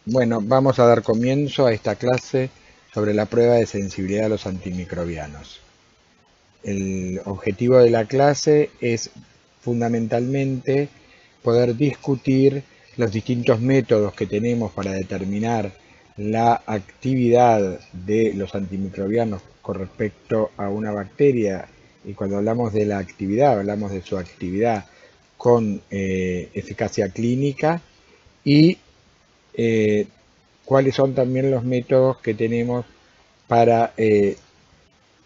Bueno, vamos a dar comienzo a esta clase sobre la prueba de sensibilidad a los antimicrobianos. El objetivo de la clase es fundamentalmente poder discutir los distintos métodos que tenemos para determinar la actividad de los antimicrobianos con respecto a una bacteria. Y cuando hablamos de la actividad, hablamos de su actividad con eficacia clínica y eh, cuáles son también los métodos que tenemos para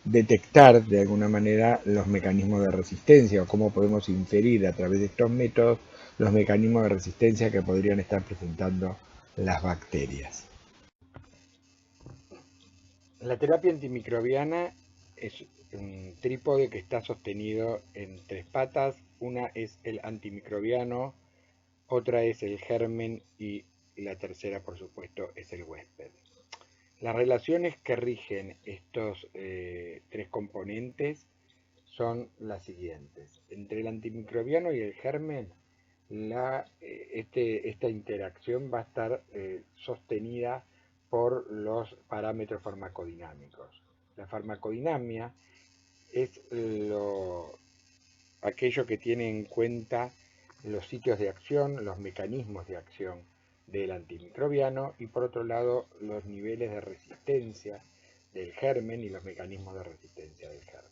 detectar de alguna manera los mecanismos de resistencia o cómo podemos inferir a través de estos métodos los mecanismos de resistencia que podrían estar presentando las bacterias. La terapia antimicrobiana es un trípode que está sostenido en tres patas. Una es el antimicrobiano, otra es el germen y la tercera, por supuesto, es el huésped. Las relaciones que rigen estos tres componentes son las siguientes. Entre el antimicrobiano y el germen, esta interacción va a estar sostenida por los parámetros farmacodinámicos. La farmacodinamia es aquello que tiene en cuenta los sitios de acción, los mecanismos de acción del antimicrobiano y por otro lado los niveles de resistencia del germen y los mecanismos de resistencia del germen.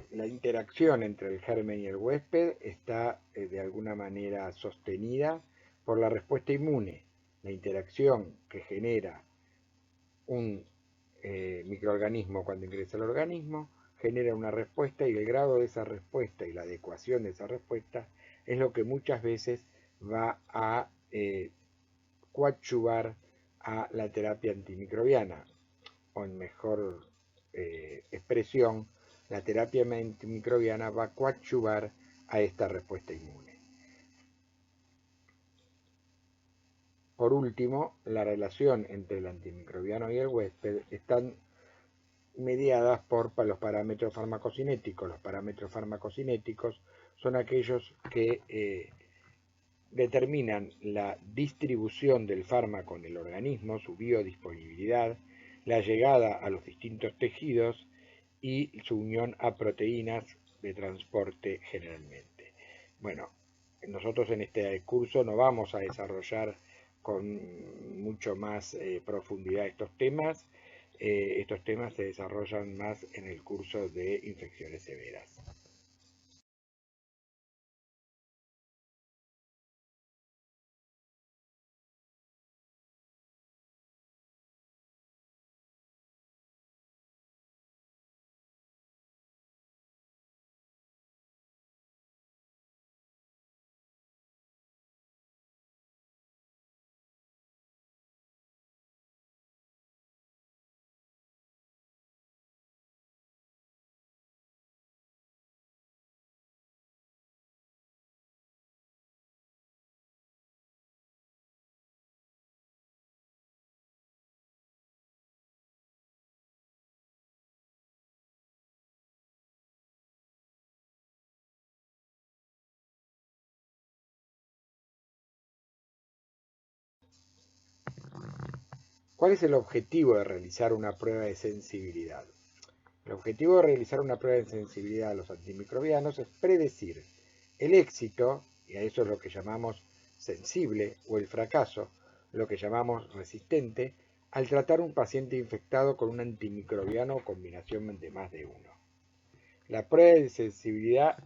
La interacción entre el germen y el huésped está de alguna manera sostenida por la respuesta inmune, la interacción que genera un microorganismo cuando ingresa al organismo genera una respuesta y el grado de esa respuesta y la adecuación de esa respuesta es lo que muchas veces va a coadyuvar a la terapia antimicrobiana, o en mejor expresión, la terapia antimicrobiana va a coadyuvar a esta respuesta inmune. Por último, la relación entre el antimicrobiano y el huésped están mediadas por los parámetros farmacocinéticos. Los parámetros farmacocinéticos son aquellos que determinan la distribución del fármaco en el organismo, su biodisponibilidad, la llegada a los distintos tejidos y su unión a proteínas de transporte generalmente. Bueno, nosotros en este curso no vamos a desarrollar con mucho más profundidad estos temas. Estos temas se desarrollan más en el curso de infecciones severas. ¿Cuál es el objetivo de realizar una prueba de sensibilidad? El objetivo de realizar una prueba de sensibilidad a los antimicrobianos es predecir el éxito, y a eso es lo que llamamos sensible, o el fracaso, lo que llamamos resistente, al tratar un paciente infectado con un antimicrobiano o combinación de más de uno. La prueba de sensibilidad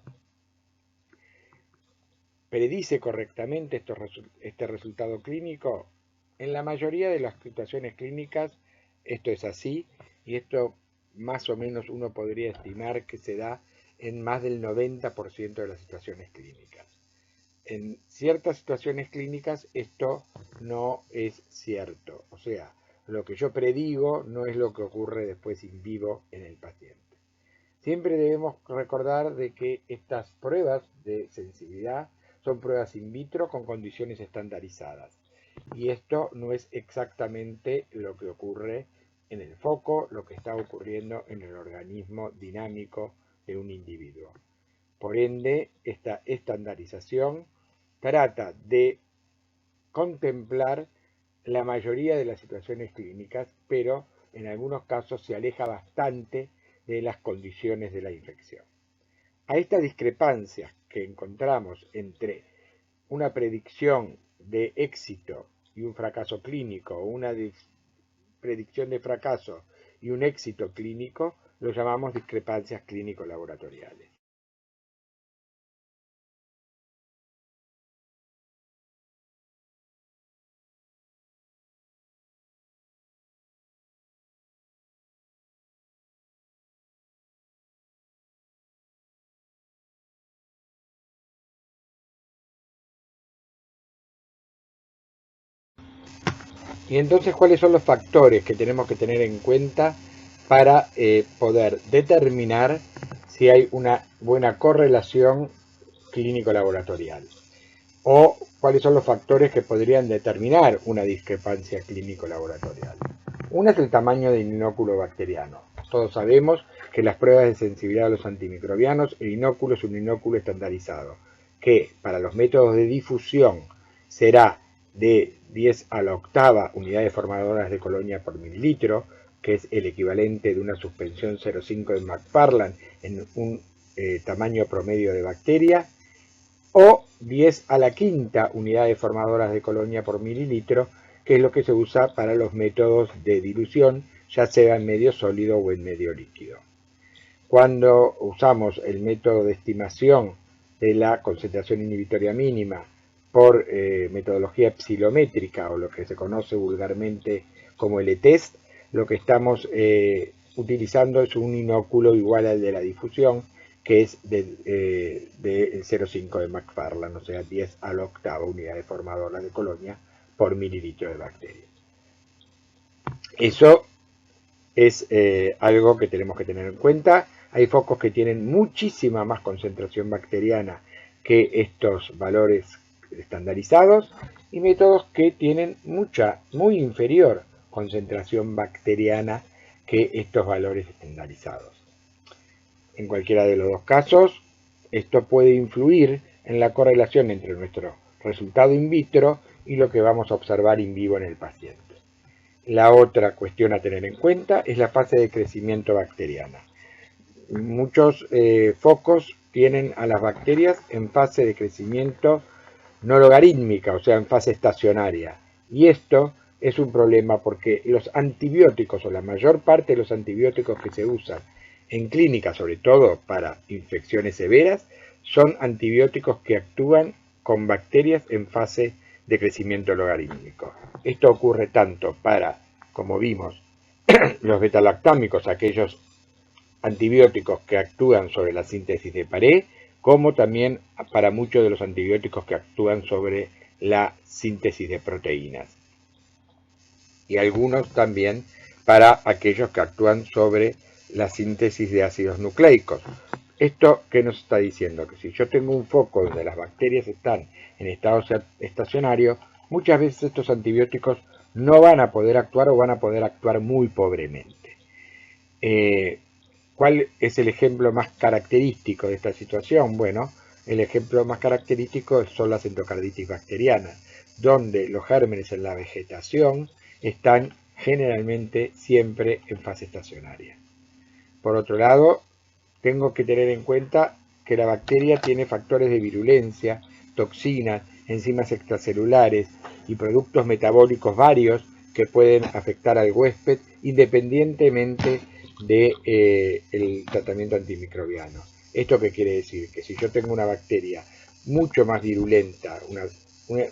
predice correctamente este resultado clínico. En la mayoría de las situaciones clínicas esto es así y esto más o menos uno podría estimar que se da en más del 90% de las situaciones clínicas. En ciertas situaciones clínicas esto no es cierto, o sea, lo que yo predigo no es lo que ocurre después in vivo en el paciente. Siempre debemos recordar de que estas pruebas de sensibilidad son pruebas in vitro con condiciones estandarizadas. Y esto no es exactamente lo que ocurre en el foco, lo que está ocurriendo en el organismo dinámico de un individuo. Por ende, esta estandarización trata de contemplar la mayoría de las situaciones clínicas, pero en algunos casos se aleja bastante de las condiciones de la infección. A estas discrepancias que encontramos entre una predicción de éxito y un fracaso clínico, o una predicción de fracaso y un éxito clínico, lo llamamos discrepancias clínico-laboratoriales. Y entonces, ¿cuáles son los factores que tenemos que tener en cuenta para poder determinar si hay una buena correlación clínico-laboratorial? ¿O cuáles son los factores que podrían determinar una discrepancia clínico-laboratorial? Uno es el tamaño del inóculo bacteriano. Todos sabemos que las pruebas de sensibilidad a los antimicrobianos, el inóculo es un inóculo estandarizado, que para los métodos de difusión será de 10 a la octava unidades formadoras de colonia por mililitro, que es el equivalente de una suspensión 0,5 de McFarland en un tamaño promedio de bacteria, o 10 a la quinta unidades formadoras de colonia por mililitro, que es lo que se usa para los métodos de dilución, ya sea en medio sólido o en medio líquido. Cuando usamos el método de estimación de la concentración inhibitoria mínima por metodología epsilométrica, o lo que se conoce vulgarmente como L-test, lo que estamos utilizando es un inóculo igual al de la difusión, que es de 0,5 de McFarland, o sea, 10 a la octava unidades formadoras de colonia por mililitro de bacteria. Eso es algo que tenemos que tener en cuenta. Hay focos que tienen muchísima más concentración bacteriana que estos valores estandarizados y métodos que tienen muy inferior concentración bacteriana que estos valores estandarizados. En cualquiera de los dos casos, esto puede influir en la correlación entre nuestro resultado in vitro y lo que vamos a observar in vivo en el paciente. La otra cuestión a tener en cuenta es la fase de crecimiento bacteriana. Muchos focos tienen a las bacterias en fase de crecimiento no logarítmica, o sea, en fase estacionaria. Y esto es un problema porque los antibióticos, o la mayor parte de los antibióticos que se usan en clínica, sobre todo para infecciones severas, son antibióticos que actúan con bacterias en fase de crecimiento logarítmico. Esto ocurre tanto para, como vimos, los betalactámicos, aquellos antibióticos que actúan sobre la síntesis de pared, como también para muchos de los antibióticos que actúan sobre la síntesis de proteínas. Y algunos también para aquellos que actúan sobre la síntesis de ácidos nucleicos. ¿Esto qué nos está diciendo? Que si yo tengo un foco donde las bacterias están en estado estacionario, muchas veces estos antibióticos no van a poder actuar o van a poder actuar muy pobremente. ¿Cuál es el ejemplo más característico de esta situación? Bueno, el ejemplo más característico son las endocarditis bacterianas, donde los gérmenes en la vegetación están generalmente siempre en fase estacionaria. Por otro lado, tengo que tener en cuenta que la bacteria tiene factores de virulencia, toxinas, enzimas extracelulares y productos metabólicos varios que pueden afectar al huésped independientemente del tratamiento antimicrobiano. ¿Esto qué quiere decir? Que si yo tengo una bacteria mucho más virulenta,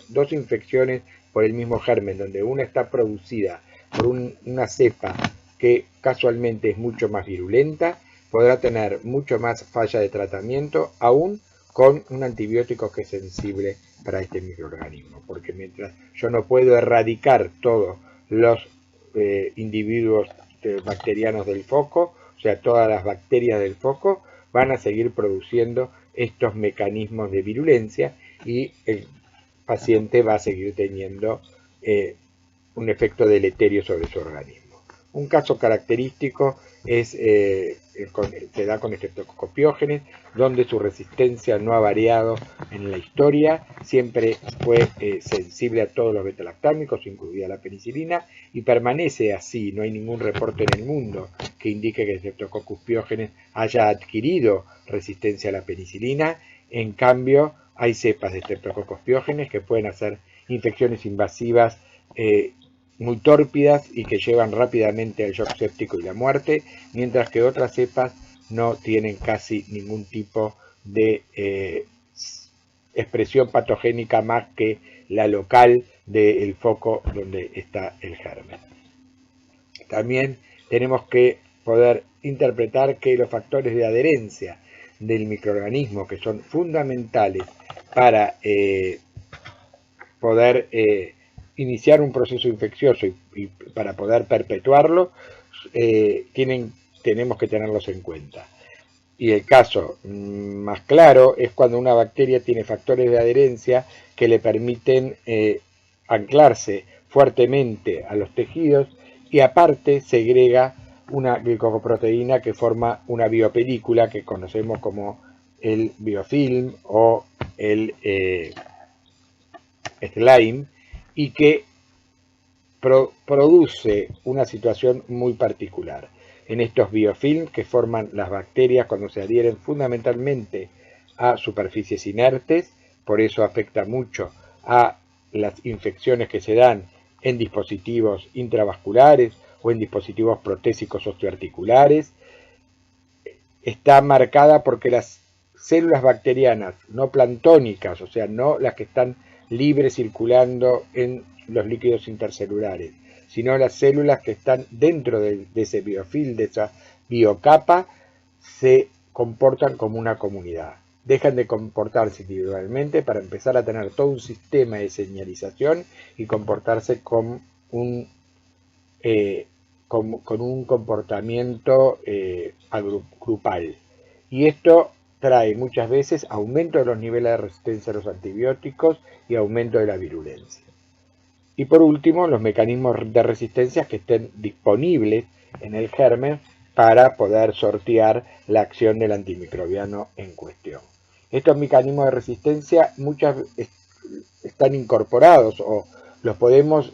dos infecciones por el mismo germen, donde una está producida por una cepa que casualmente es mucho más virulenta, podrá tener mucho más falla de tratamiento, aún con un antibiótico que es sensible para este microorganismo, porque mientras yo no puedo erradicar todos los individuos bacterianos del foco, o sea, todas las bacterias del foco, van a seguir produciendo estos mecanismos de virulencia y el paciente va a seguir teniendo un efecto deleterio sobre su organismo. Un caso característico se da con Streptococcus, donde su resistencia no ha variado en la historia, siempre fue sensible a todos los betalactámicos, incluida la penicilina, y permanece así. No hay ningún reporte en el mundo que indique que Streptococcus pyogenes haya adquirido resistencia a la penicilina. En cambio, hay cepas de Streptococcus pyogenes que pueden hacer infecciones invasivas muy tórpidas y que llevan rápidamente al shock séptico y la muerte, mientras que otras cepas no tienen casi ningún tipo de expresión patogénica más que la local del foco donde está el germen. También tenemos que poder interpretar que los factores de adherencia del microorganismo, que son fundamentales para poder iniciar un proceso infeccioso y para poder perpetuarlo, tenemos que tenerlos en cuenta. Y el caso más claro es cuando una bacteria tiene factores de adherencia que le permiten anclarse fuertemente a los tejidos y aparte segrega una glicoproteína que forma una biopelícula que conocemos como el biofilm o el slime, y que produce una situación muy particular. En estos biofilms que forman las bacterias cuando se adhieren fundamentalmente a superficies inertes, por eso afecta mucho a las infecciones que se dan en dispositivos intravasculares o en dispositivos protésicos osteoarticulares, está marcada porque las células bacterianas no plantónicas, o sea, no las que están libres circulando en los líquidos intercelulares, sino las células que están dentro de ese biofilm, de esa biocapa, se comportan como una comunidad. Dejan de comportarse individualmente para empezar a tener todo un sistema de señalización y comportarse con un comportamiento grupal. Y esto trae muchas veces aumento de los niveles de resistencia a los antibióticos y aumento de la virulencia. Y por último, los mecanismos de resistencia que estén disponibles en el germen para poder sortear la acción del antimicrobiano en cuestión. Estos mecanismos de resistencia muchas están incorporados o los podemos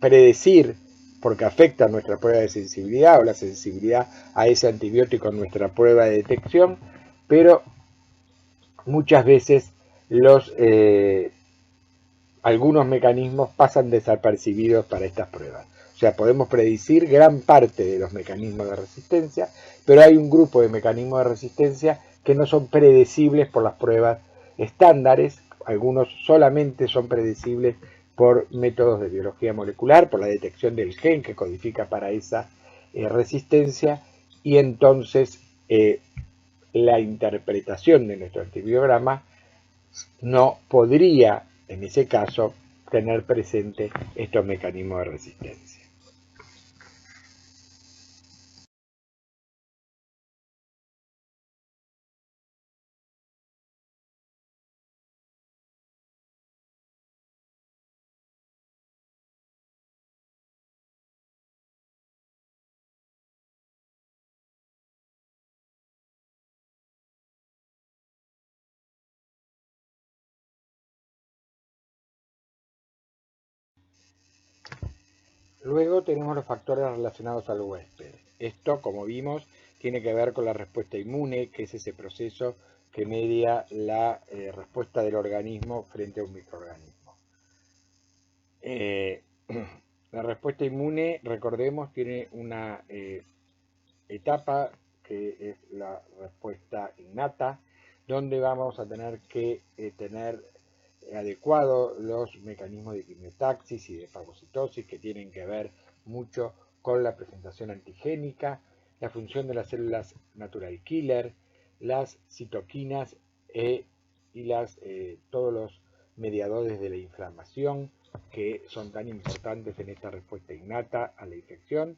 predecir porque afecta nuestra prueba de sensibilidad o la sensibilidad a ese antibiótico en nuestra prueba de detección, pero muchas veces algunos mecanismos pasan desapercibidos para estas pruebas. O sea, podemos predecir gran parte de los mecanismos de resistencia, pero hay un grupo de mecanismos de resistencia que no son predecibles por las pruebas estándares. Algunos solamente son predecibles por métodos de biología molecular, por la detección del gen que codifica para esa resistencia, y entonces la interpretación de nuestro antibiograma no podría, en ese caso, tener presente estos mecanismos de resistencia. Luego tenemos los factores relacionados al huésped. Esto, como vimos, tiene que ver con la respuesta inmune, que es ese proceso que media la respuesta del organismo frente a un microorganismo. La respuesta inmune, recordemos, tiene una etapa que es la respuesta innata, donde vamos a tener que tener adecuados los mecanismos de quimiotaxis y de fagocitosis que tienen que ver mucho con la presentación antigénica, la función de las células natural killer, las citoquinas y todos los mediadores de la inflamación que son tan importantes en esta respuesta innata a la infección.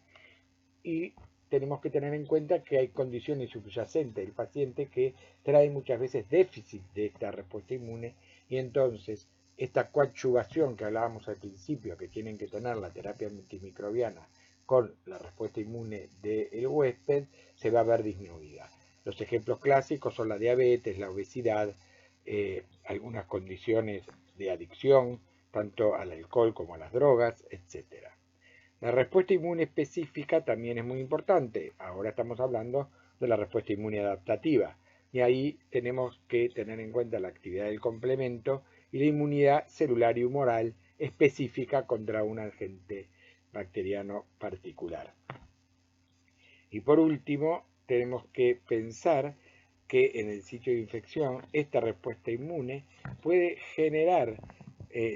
Y tenemos que tener en cuenta que hay condiciones subyacentes del paciente que traen muchas veces déficit de esta respuesta inmune, y entonces esta coadyuvación que hablábamos al principio, que tienen que tener la terapia antimicrobiana con la respuesta inmune del huésped se va a ver disminuida. Los ejemplos clásicos son la diabetes, la obesidad, algunas condiciones de adicción, tanto al alcohol como a las drogas, etc. La respuesta inmune específica también es muy importante. Ahora estamos hablando de la respuesta inmune adaptativa. Y ahí tenemos que tener en cuenta la actividad del complemento y la inmunidad celular y humoral específica contra un agente bacteriano particular. Y por último, tenemos que pensar que en el sitio de infección esta respuesta inmune puede generar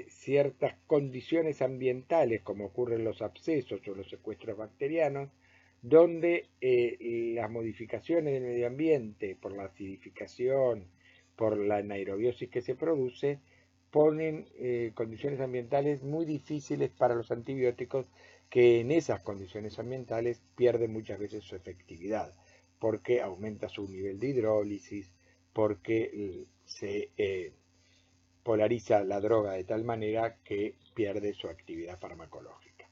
ciertas condiciones ambientales, como ocurren los abscesos o los secuestros bacterianos, donde las modificaciones del medio ambiente por la acidificación, por la anaerobiosis que se produce, ponen condiciones ambientales muy difíciles para los antibióticos, que en esas condiciones ambientales pierden muchas veces su efectividad, porque aumenta su nivel de hidrólisis, porque se polariza la droga de tal manera que pierde su actividad farmacológica.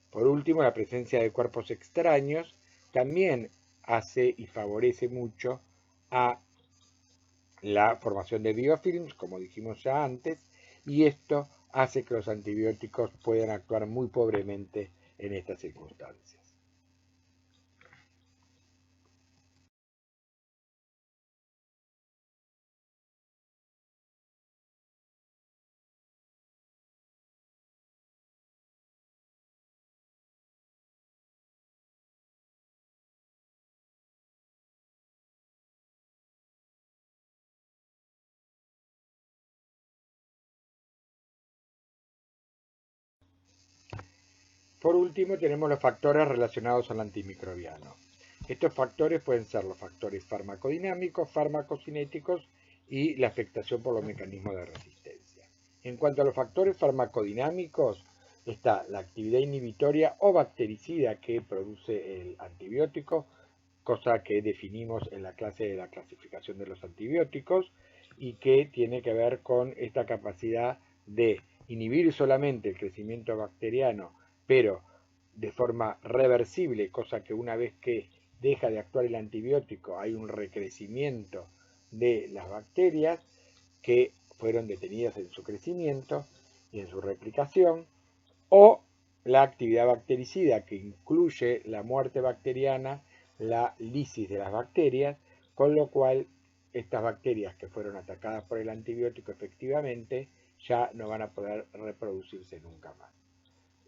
Por último, la presencia de cuerpos extraños también hace y favorece mucho a la formación de biofilms, como dijimos ya antes, y esto hace que los antibióticos puedan actuar muy pobremente en estas circunstancias. Por último, tenemos los factores relacionados al antimicrobiano. Estos factores pueden ser los factores farmacodinámicos, farmacocinéticos y la afectación por los mecanismos de resistencia. En cuanto a los factores farmacodinámicos, está la actividad inhibitoria o bactericida que produce el antibiótico, cosa que definimos en la clase de la clasificación de los antibióticos y que tiene que ver con esta capacidad de inhibir solamente el crecimiento bacteriano, pero de forma reversible, cosa que una vez que deja de actuar el antibiótico hay un recrecimiento de las bacterias que fueron detenidas en su crecimiento y en su replicación, o la actividad bactericida, que incluye la muerte bacteriana, la lisis de las bacterias, con lo cual estas bacterias que fueron atacadas por el antibiótico efectivamente ya no van a poder reproducirse nunca más.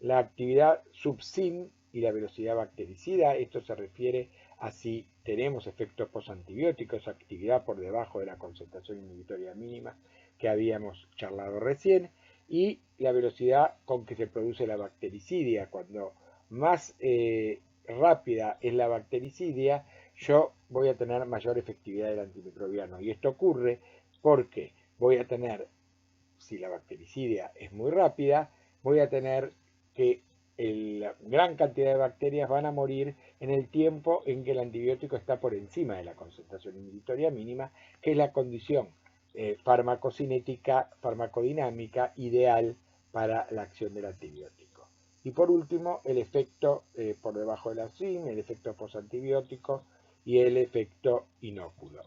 La actividad subsim y la velocidad bactericida, esto se refiere a si tenemos efectos posantibióticos, actividad por debajo de la concentración inhibitoria mínima que habíamos charlado recién, y la velocidad con que se produce la bactericidia. Cuando más rápida es la bactericidia, yo voy a tener mayor efectividad del antimicrobiano. Y esto ocurre porque voy a tener, si la bactericidia es muy rápida, voy a tener que la gran cantidad de bacterias van a morir en el tiempo en que el antibiótico está por encima de la concentración inhibitoria mínima, que es la condición farmacocinética, farmacodinámica ideal para la acción del antibiótico. Y por último, el efecto por debajo de la SIM, el efecto posantibiótico y el efecto inóculo.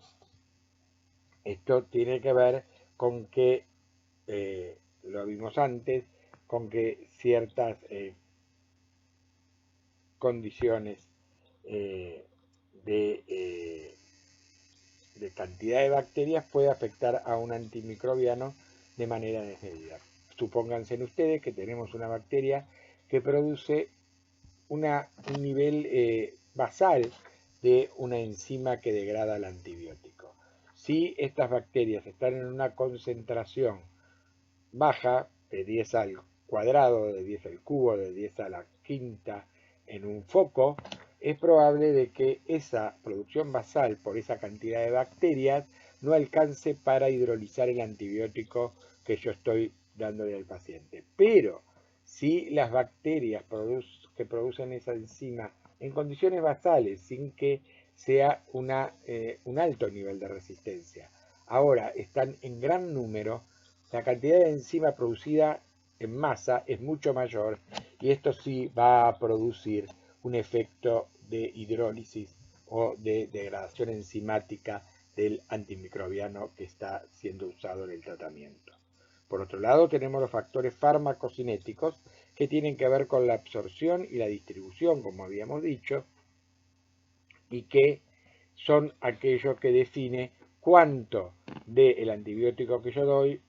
Esto tiene que ver con que, lo vimos antes, con que ciertas condiciones de cantidad de bacterias puede afectar a un antimicrobiano de manera desmedida. Supónganse ustedes que tenemos una bacteria que produce un nivel basal de una enzima que degrada el antibiótico. Si estas bacterias están en una concentración baja, de 10 al cuadrado, de 10 al cubo, de 10 a la quinta en un foco, es probable de que esa producción basal por esa cantidad de bacterias no alcance para hidrolizar el antibiótico que yo estoy dándole al paciente. Pero si las bacterias que producen esa enzima en condiciones basales, sin que sea un alto nivel de resistencia, ahora están en gran número, la cantidad de enzima producida en masa es mucho mayor y esto sí va a producir un efecto de hidrólisis o de degradación enzimática del antimicrobiano que está siendo usado en el tratamiento. Por otro lado, tenemos los factores farmacocinéticos que tienen que ver con la absorción y la distribución, como habíamos dicho, y que son aquellos que define cuánto del antibiótico que yo doy,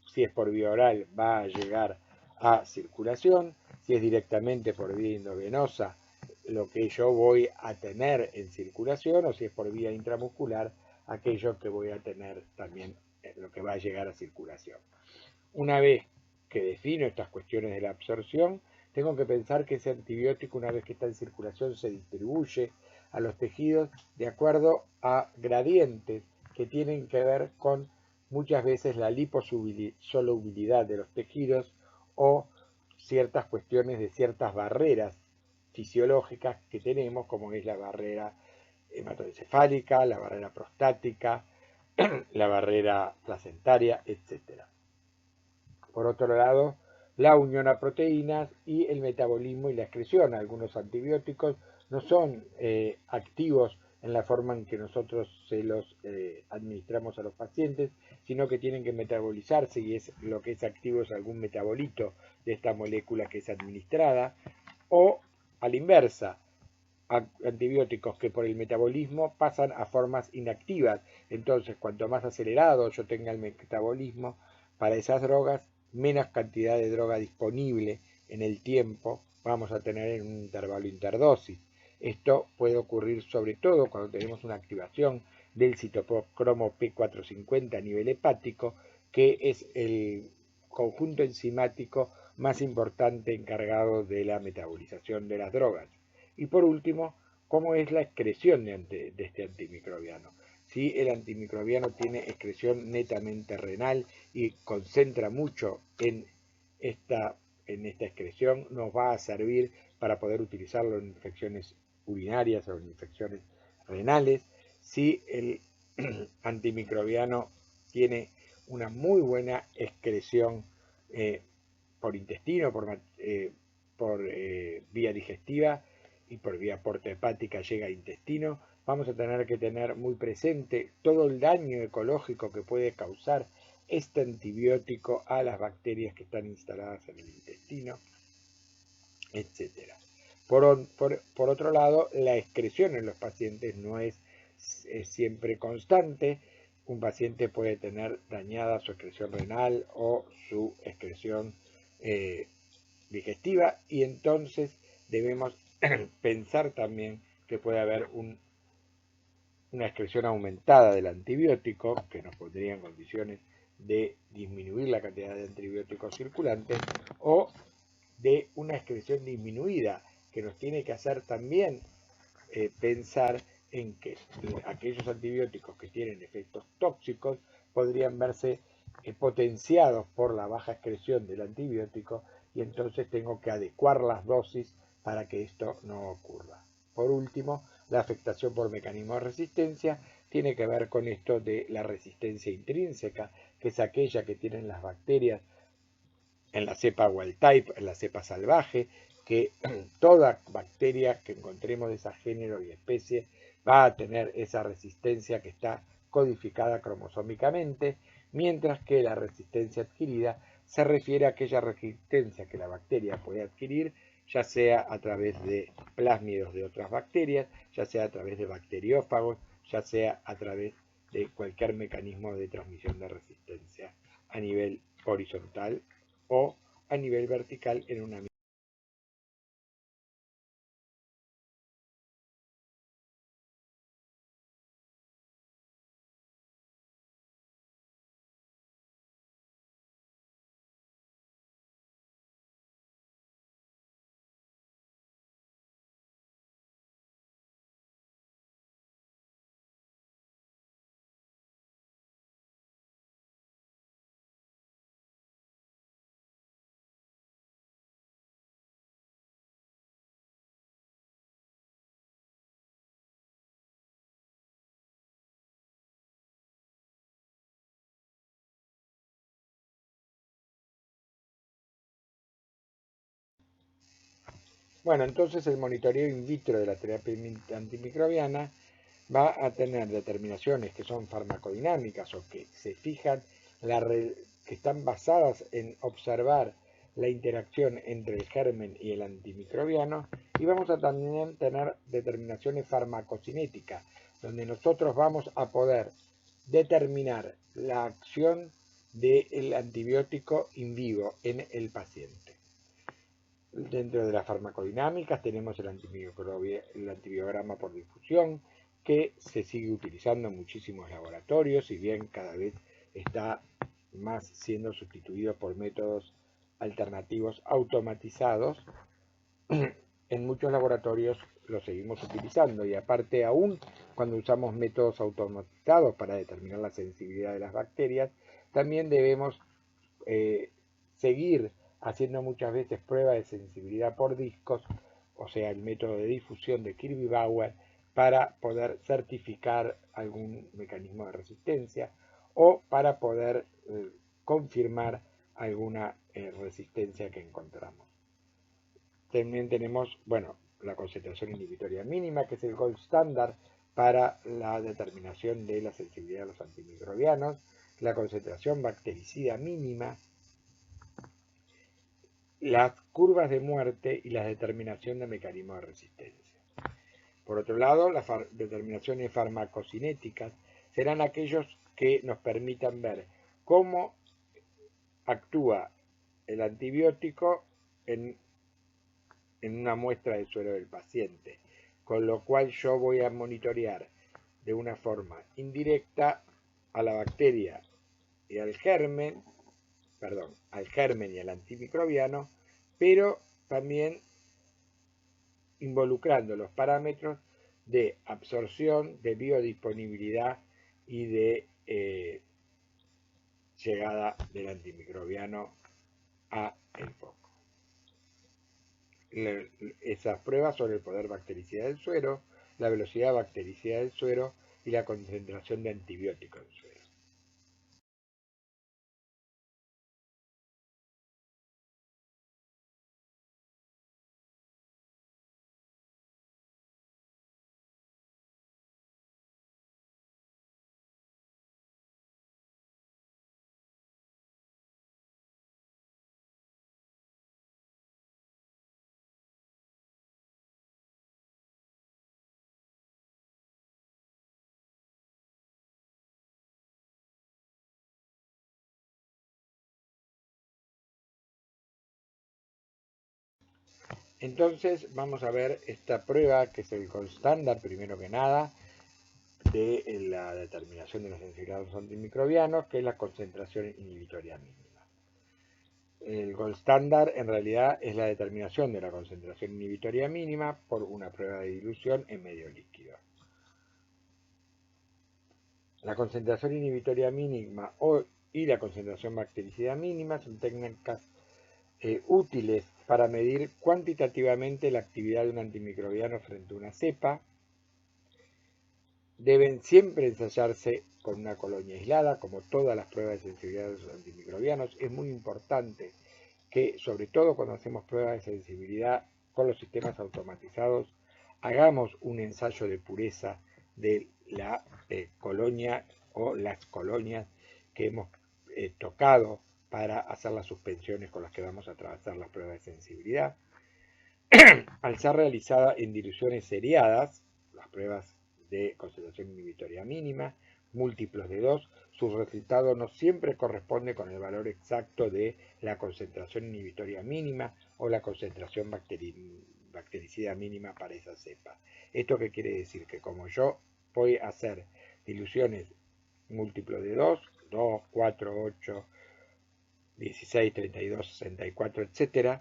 si es por vía oral, va a llegar a circulación, si es directamente por vía endovenosa, lo que yo voy a tener en circulación, o si es por vía intramuscular, aquello que voy a tener también, lo que va a llegar a circulación. Una vez que defino estas cuestiones de la absorción, tengo que pensar que ese antibiótico, una vez que está en circulación, se distribuye a los tejidos de acuerdo a gradientes que tienen que ver con muchas veces la liposolubilidad de los tejidos o ciertas cuestiones de ciertas barreras fisiológicas que tenemos, como es la barrera hematoencefálica, la barrera prostática, la barrera placentaria, etc. Por otro lado, la unión a proteínas y el metabolismo y la excreción. Algunos antibióticos no son activos en la forma en que nosotros se los administramos a los pacientes, sino que tienen que metabolizarse y es lo que es activo es algún metabolito de esta molécula que es administrada, o a la inversa, antibióticos que por el metabolismo pasan a formas inactivas. Entonces, cuanto más acelerado yo tenga el metabolismo para esas drogas, menos cantidad de droga disponible en el tiempo vamos a tener en un intervalo interdosis. Esto puede ocurrir sobre todo cuando tenemos una activación del citocromo P450 a nivel hepático, que es el conjunto enzimático más importante encargado de la metabolización de las drogas. Y por último, cómo es la excreción de este antimicrobiano. Si el antimicrobiano tiene excreción netamente renal y concentra mucho en esta excreción, nos va a servir para poder utilizarlo en infecciones urinarias o en infecciones renales. Si el antimicrobiano tiene una muy buena excreción por intestino, por vía digestiva y por vía portohepática llega a intestino, vamos a tener que tener muy presente todo el daño ecológico que puede causar este antibiótico a las bacterias que están instaladas en el intestino, etc. Por otro lado, la excreción en los pacientes no es siempre constante. Un paciente puede tener dañada su excreción renal o su excreción digestiva y entonces debemos pensar también que puede haber una excreción aumentada del antibiótico que nos pondría en condiciones de disminuir la cantidad de antibióticos circulantes o de una excreción disminuida que nos tiene que hacer también pensar en que aquellos antibióticos que tienen efectos tóxicos podrían verse potenciados por la baja excreción del antibiótico y entonces tengo que adecuar las dosis para que esto no ocurra. Por último, la afectación por mecanismo de resistencia tiene que ver con esto de la resistencia intrínseca, que es aquella que tienen las bacterias en la cepa wild type, en la cepa salvaje, que toda bacteria que encontremos de ese género y especie va a tener esa resistencia que está codificada cromosómicamente, mientras que la resistencia adquirida se refiere a aquella resistencia que la bacteria puede adquirir, ya sea a través de plásmidos de otras bacterias, ya sea a través de bacteriófagos, ya sea a través de cualquier mecanismo de transmisión de resistencia a nivel horizontal o a nivel vertical en una Bueno, entonces el monitoreo in vitro de la terapia antimicrobiana va a tener determinaciones que son farmacodinámicas o que se fijan, que están basadas en observar la interacción entre el germen y el antimicrobiano, y vamos a también tener determinaciones farmacocinéticas, donde nosotros vamos a poder determinar la acción del antibiótico in vivo en el paciente. Dentro de las farmacodinámicas tenemos el antibiograma por difusión, que se sigue utilizando en muchísimos laboratorios, si bien cada vez está más siendo sustituido por métodos alternativos automatizados. En muchos laboratorios lo seguimos utilizando, y aparte aún cuando usamos métodos automatizados para determinar la sensibilidad de las bacterias, también debemos seguir haciendo muchas veces pruebas de sensibilidad por discos, o sea, el método de difusión de Kirby-Bauer, para poder certificar algún mecanismo de resistencia o para poder confirmar alguna resistencia que encontramos. También tenemos, bueno, la concentración inhibitoria mínima, que es el gold standard para la determinación de la sensibilidad a los antimicrobianos, la concentración bactericida mínima, las curvas de muerte y la determinación de mecanismos de resistencia. Por otro lado, las determinaciones farmacocinéticas serán aquellos que nos permitan ver cómo actúa el antibiótico en una muestra de suero del paciente, con lo cual yo voy a monitorear de una forma indirecta a la bacteria y al germen y al antimicrobiano, pero también involucrando los parámetros de absorción, de biodisponibilidad y de llegada del antimicrobiano a el foco. Esas pruebas son el poder bactericida del suero, la velocidad bactericida del suero y la concentración de antibióticos del suero. Entonces vamos a ver esta prueba, que es el gold standard, primero que nada, de la determinación de la sensibilidad a los antimicrobianos, que es la concentración inhibitoria mínima. El gold standard en realidad es la determinación de la concentración inhibitoria mínima por una prueba de dilución en medio líquido. La concentración inhibitoria mínima y la concentración bactericida mínima son técnicas útiles para medir cuantitativamente la actividad de un antimicrobiano frente a una cepa. Deben siempre ensayarse con una colonia aislada, como todas las pruebas de sensibilidad de los antimicrobianos. Es muy importante que, sobre todo cuando hacemos pruebas de sensibilidad con los sistemas automatizados, hagamos un ensayo de pureza de la colonia o las colonias que hemos tocado para hacer las suspensiones con las que vamos a atravesar las pruebas de sensibilidad. Al ser realizada en diluciones seriadas, las pruebas de concentración inhibitoria mínima, múltiplos de 2, su resultado no siempre corresponde con el valor exacto de la concentración inhibitoria mínima o la concentración bactericida mínima para esa cepa. ¿Esto qué quiere decir? Que como yo voy a hacer diluciones múltiplos de 2, 2, 4, 8, 16, 32, 64, etc.,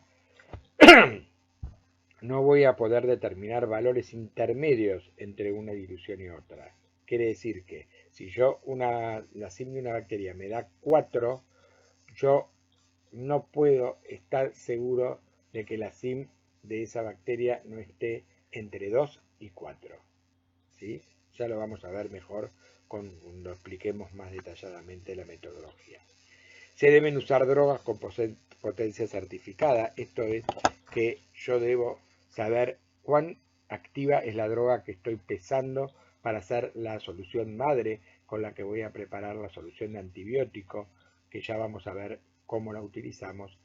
no voy a poder determinar valores intermedios entre una dilución y otra. Quiere decir que si yo la SIM de una bacteria me da 4, yo no puedo estar seguro de que la SIM de esa bacteria no esté entre 2 y 4. ¿Sí? Ya lo vamos a ver mejor cuando expliquemos más detalladamente la metodología. Se deben usar drogas con potencia certificada. Esto es que yo debo saber cuán activa es la droga que estoy pesando para hacer la solución madre con la que voy a preparar la solución de antibiótico, que ya vamos a ver cómo la utilizamos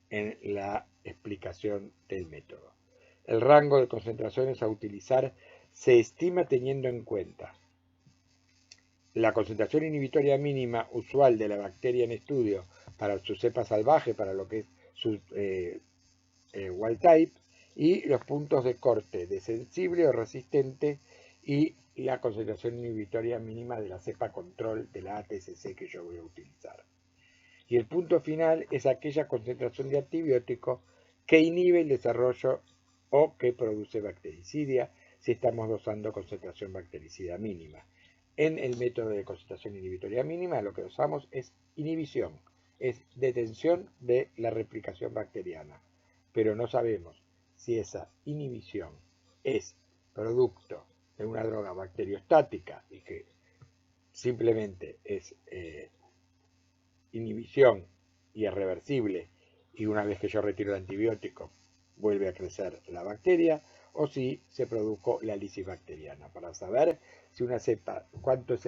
en la explicación del método. El rango de concentraciones a utilizar se estima teniendo en cuenta la concentración inhibitoria mínima usual de la bacteria en estudio para su cepa salvaje, para lo que es su wild type, y los puntos de corte de sensible o resistente y la concentración inhibitoria mínima de la cepa control de la ATCC que yo voy a utilizar. Y el punto final es aquella concentración de antibiótico que inhibe el desarrollo o que produce bactericidia si estamos dosando concentración bactericida mínima. En el método de concentración inhibitoria mínima lo que usamos es inhibición, es detención de la replicación bacteriana, pero no sabemos si esa inhibición es producto de una droga bacteriostática y que simplemente es inhibición y es reversible y una vez que yo retiro el antibiótico vuelve a crecer la bacteria, o si se produjo la lisis bacteriana. Para saber si una cepa, cuánto es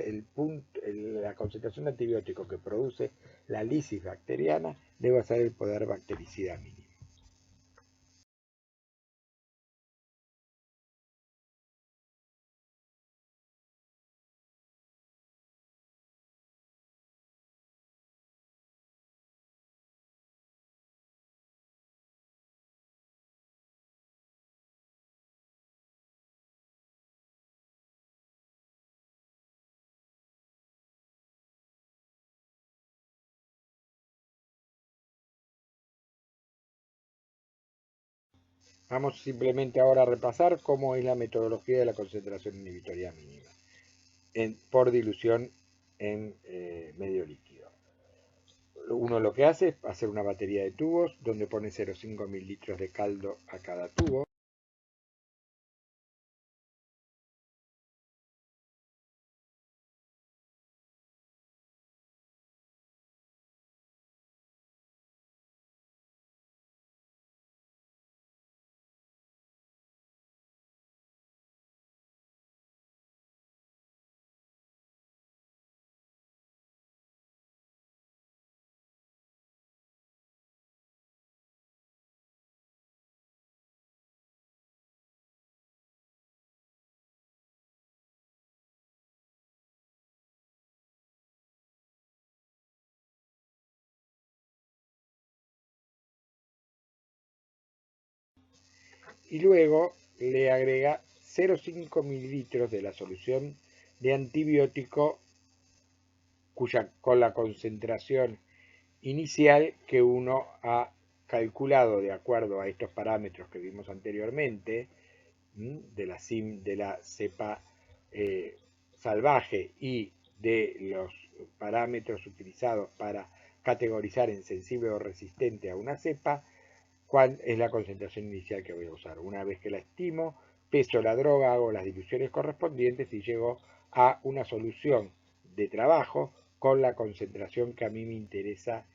la concentración de antibiótico que produce la lisis bacteriana, debo saber el poder bactericida mínimo. Vamos simplemente ahora a repasar cómo es la metodología de la concentración inhibitoria mínima por dilución en medio líquido. Uno lo que hace es hacer una batería de tubos donde pone 0,5 mililitros de caldo a cada tubo. Y luego le agrega 0,5 mililitros de la solución de antibiótico con la concentración inicial que uno ha calculado de acuerdo a estos parámetros que vimos anteriormente, de la cepa salvaje y de los parámetros utilizados para categorizar en sensible o resistente a una cepa, cuál es la concentración inicial que voy a usar. Una vez que la estimo, peso la droga, hago las diluciones correspondientes y llego a una solución de trabajo con la concentración que a mí me interesa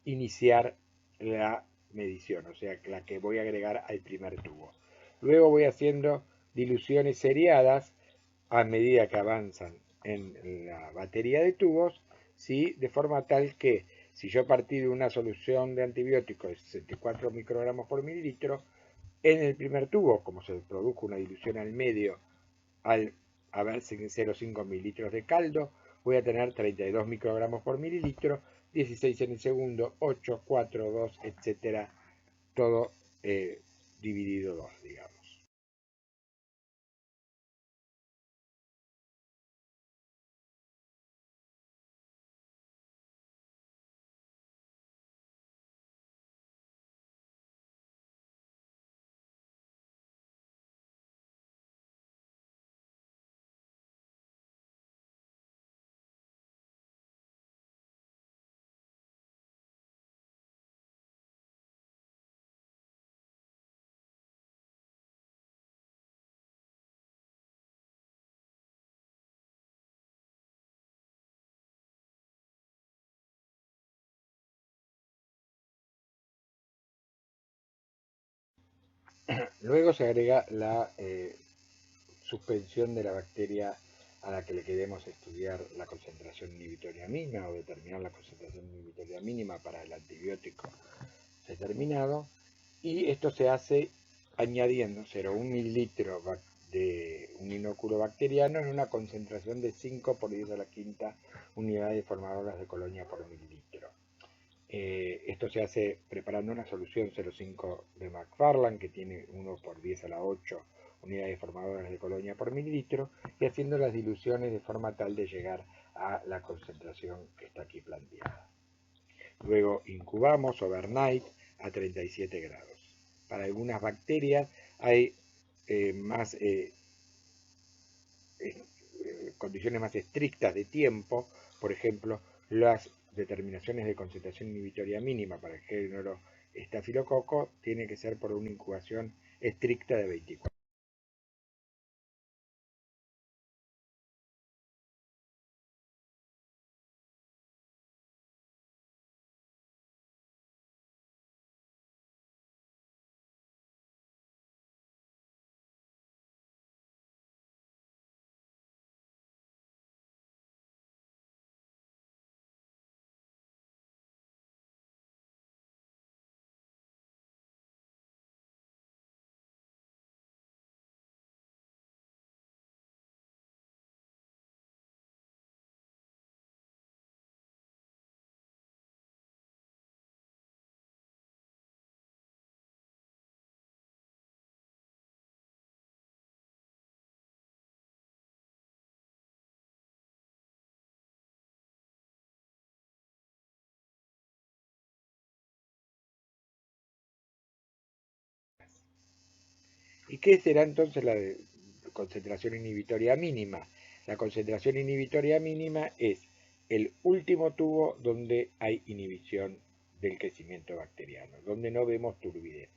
iniciar la medición, o sea, la que voy a agregar al primer tubo. Luego voy haciendo diluciones seriadas a medida que avanzan en la batería de tubos, ¿sí? De forma tal que si yo partí de una solución de antibiótico de 64 microgramos por mililitro, en el primer tubo, como se produjo una dilución al medio al haber 0,5 mililitros de caldo, voy a tener 32 microgramos por mililitro, 16 en el segundo, 8, 4, 2, etcétera, todo dividido 2, digamos. Luego se agrega la suspensión de la bacteria a la que le queremos estudiar la concentración inhibitoria mínima o determinar la concentración inhibitoria mínima para el antibiótico determinado, y esto se hace añadiendo 0,1 mililitro de un inóculo bacteriano en una concentración de 5 por 10 a la quinta unidades formadoras de colonia por mililitro. Esto se hace preparando una solución 0,5 de McFarland que tiene 1 por 10 a la 8 unidades formadoras de colonia por mililitro, y haciendo las diluciones de forma tal de llegar a la concentración que está aquí planteada. Luego incubamos overnight a 37 grados. Para algunas bacterias hay condiciones más estrictas de tiempo, por ejemplo, las determinaciones de concentración inhibitoria mínima para el género estafilococo tiene que ser por una incubación estricta de 24. ¿Y qué será entonces la concentración inhibitoria mínima? La concentración inhibitoria mínima es el último tubo donde hay inhibición del crecimiento bacteriano, donde no vemos turbidez.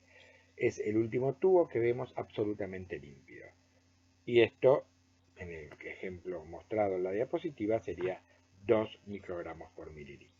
Es el último tubo que vemos absolutamente límpido. Y esto, en el ejemplo mostrado en la diapositiva, sería 2 microgramos por mililitro.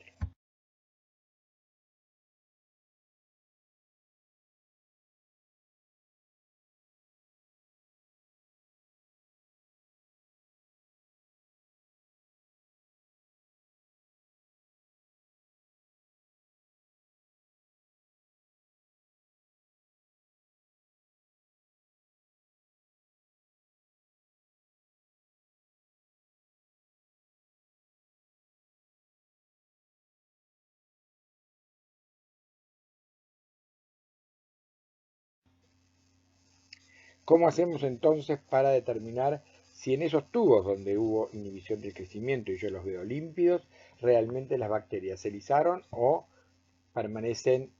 ¿Cómo hacemos entonces para determinar si en esos tubos donde hubo inhibición del crecimiento y yo los veo límpidos, realmente las bacterias se lisaron o permanecen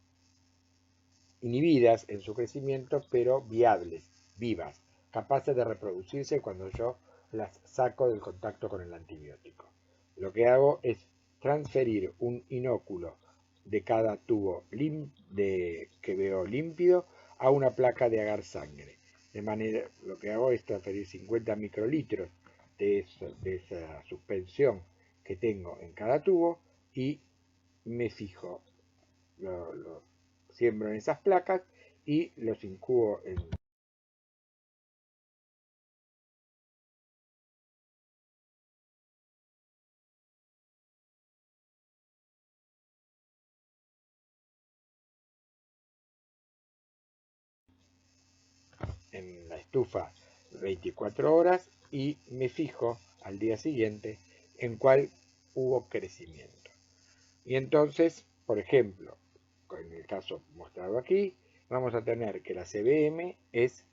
inhibidas en su crecimiento, pero viables, vivas, capaces de reproducirse cuando yo las saco del contacto con el antibiótico? Lo que hago es transferir un inóculo de cada tubo que veo límpido a una placa de agar sangre. De manera, lo que hago es transferir 50 microlitros de esa suspensión que tengo en cada tubo y me fijo, lo siembro en esas placas y los incubo en la estufa 24 horas y me fijo al día siguiente en cuál hubo crecimiento. Y entonces, por ejemplo, en el caso mostrado aquí, vamos a tener que la CBM es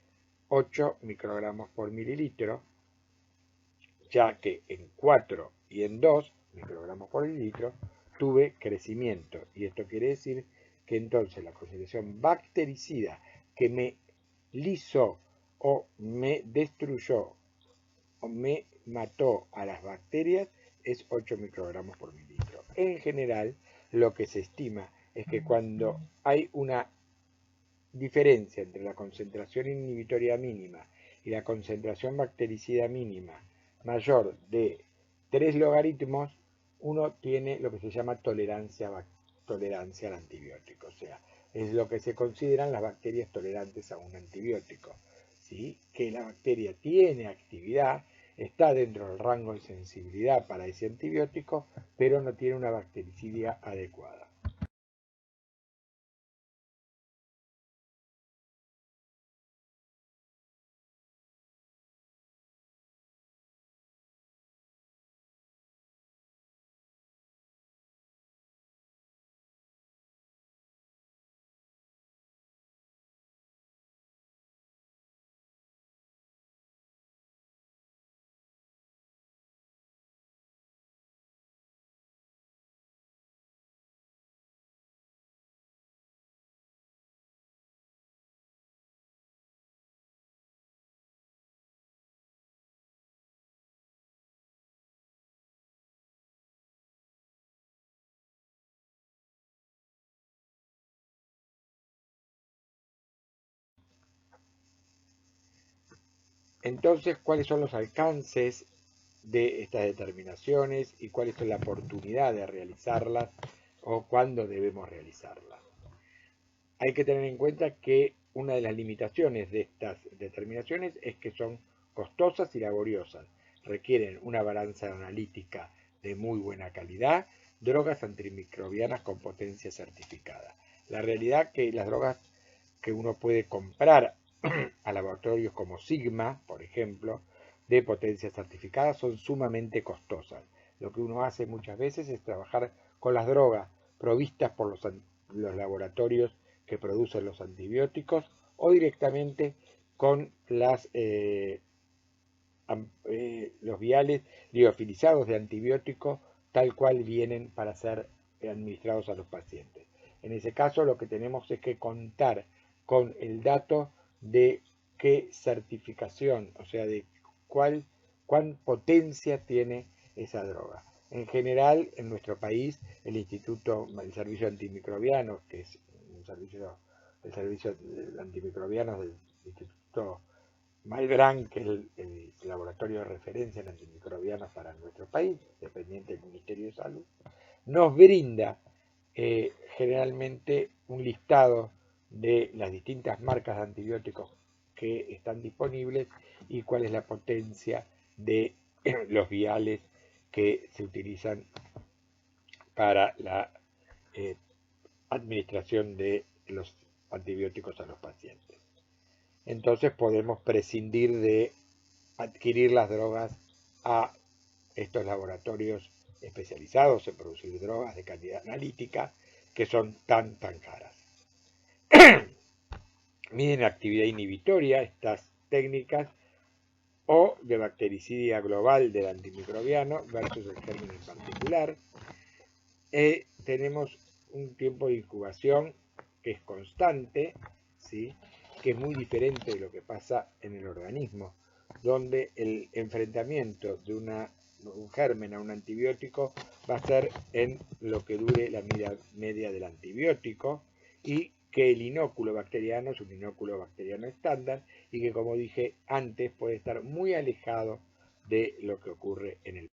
8 microgramos por mililitro, ya que en 4 y en 2 microgramos por mililitro tuve crecimiento. Y esto quiere decir que entonces la concentración bactericida que me lisó o me destruyó o me mató a las bacterias es 8 microgramos por mililitro. En general, lo que se estima es que cuando hay una diferencia entre la concentración inhibitoria mínima y la concentración bactericida mínima mayor de 3 logaritmos, uno tiene lo que se llama tolerancia tolerancia al antibiótico, o sea, es lo que se consideran las bacterias tolerantes a un antibiótico, ¿sí? Que la bacteria tiene actividad, está dentro del rango de sensibilidad para ese antibiótico, pero no tiene una bactericidia adecuada. Entonces, ¿cuáles son los alcances de estas determinaciones y cuál es la oportunidad de realizarlas o cuándo debemos realizarlas? Hay que tener en cuenta que una de las limitaciones de estas determinaciones es que son costosas y laboriosas, requieren una balanza analítica de muy buena calidad, drogas antimicrobianas con potencia certificada. La realidad es que las drogas que uno puede comprar a laboratorios como Sigma, por ejemplo, de potencia certificada, son sumamente costosas. Lo que uno hace muchas veces es trabajar con las drogas provistas por los laboratorios que producen los antibióticos o directamente con los viales liofilizados de antibióticos tal cual vienen para ser administrados a los pacientes. En ese caso lo que tenemos es que contar con el dato de qué certificación, o sea, de cuán potencia tiene esa droga. En general, en nuestro país, el Servicio Antimicrobiano, que es el servicio de antimicrobianos del Instituto Malbrán, que es el laboratorio de referencia en antimicrobianos para nuestro país, dependiente del Ministerio de Salud, nos brinda generalmente un listado de las distintas marcas de antibióticos que están disponibles y cuál es la potencia de los viales que se utilizan para la administración de los antibióticos a los pacientes. Entonces podemos prescindir de adquirir las drogas a estos laboratorios especializados en producir drogas de calidad analítica que son tan caras. Miden actividad inhibitoria estas técnicas o de bactericidia global del antimicrobiano versus el germen en particular. Tenemos un tiempo de incubación que es constante, ¿sí? Que es muy diferente de lo que pasa en el organismo, donde el enfrentamiento de un germen a un antibiótico va a ser en lo que dure la vida media del antibiótico y que el inóculo bacteriano es un inóculo bacteriano estándar y que, como dije antes, puede estar muy alejado de lo que ocurre en el